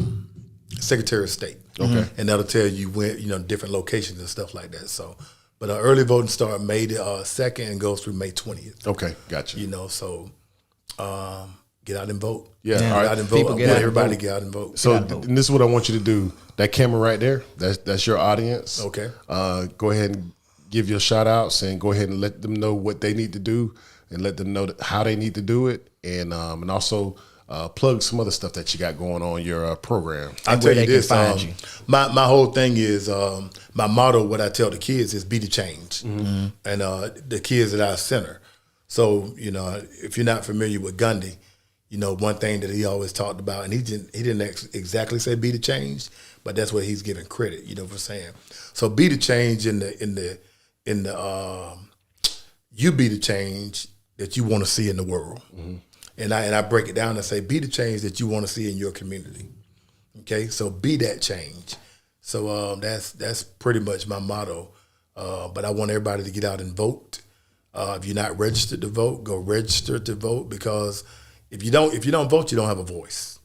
Secretary of State. Okay. And that'll tell you when, different locations and stuff like that. So, but early voting starts May 2nd and goes through May 20th. Okay, gotcha. So get out and vote. Yeah, Get all right. out and vote. People get out and everybody vote. get out and vote. So and this is what I want you to do. That camera right there, that's your audience. Okay. Go ahead and give your shout outs and go ahead and let them know what they need to do and let them know how they need to do it. And also plug some other stuff that you got going on your program. I'll tell you this, find you. my whole thing is, my motto, what I tell the kids is be the change. And the kids at our center. So, if you're not familiar with Gundy, one thing that he always talked about, and he didn't exactly say be the change, but that's what he's giving credit, for saying. So be the change in the you be the change that you want to see in the world. And I break it down and say be the change that you want to see in your community. Okay, so be that change. So that's pretty much my motto. But I want everybody to get out and vote. If you're not registered to vote, go register to vote, because if you don't vote, you don't have a voice.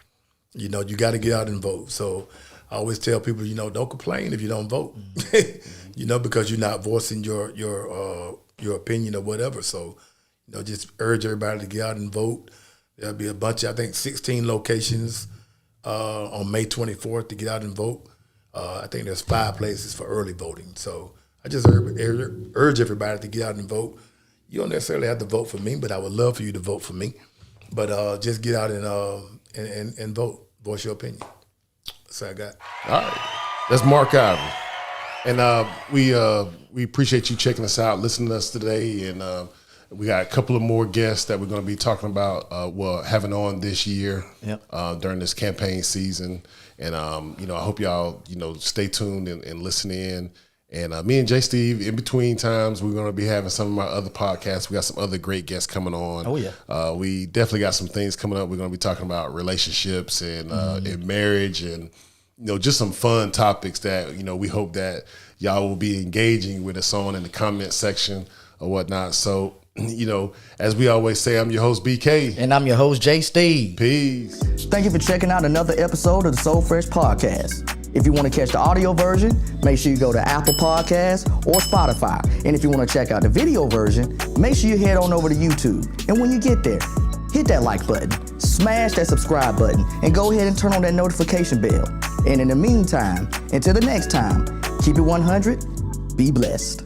You got to get out and vote. So I always tell people, don't complain if you don't vote, because you're not voicing your opinion or whatever. So, just urge everybody to get out and vote. There'll be a bunch of, I think, 16 locations on May 24th to get out and vote. I think there's 5 places for early voting. So I just urge everybody to get out and vote. You don't necessarily have to vote for me, but I would love for you to vote for me. But just get out and vote. Voice your opinion. That's what I got. All right. That's Mark Ivory. And we appreciate you checking us out, listening to us today. And we got a couple of more guests that we're going to be talking about, having on this year during this campaign season. And, I hope y'all, stay tuned and listen in. And me and J. Steve, in between times, we're going to be having some of my other podcasts. We got some other great guests coming on. Oh, yeah. We definitely got some things coming up. We're going to be talking about relationships and marriage and, just some fun topics that, we hope that y'all will be engaging with us on in the comment section or whatnot. So, as we always say, I'm your host, BK. And I'm your host, J. Steve. Peace. Thank you for checking out another episode of the Soul Fresh Podcast. If you want to catch the audio version, make sure you go to Apple Podcasts or Spotify. And if you want to check out the video version, make sure you head on over to YouTube. And when you get there, hit that like button, smash that subscribe button, and go ahead and turn on that notification bell. And in the meantime, until the next time, keep it 100, be blessed.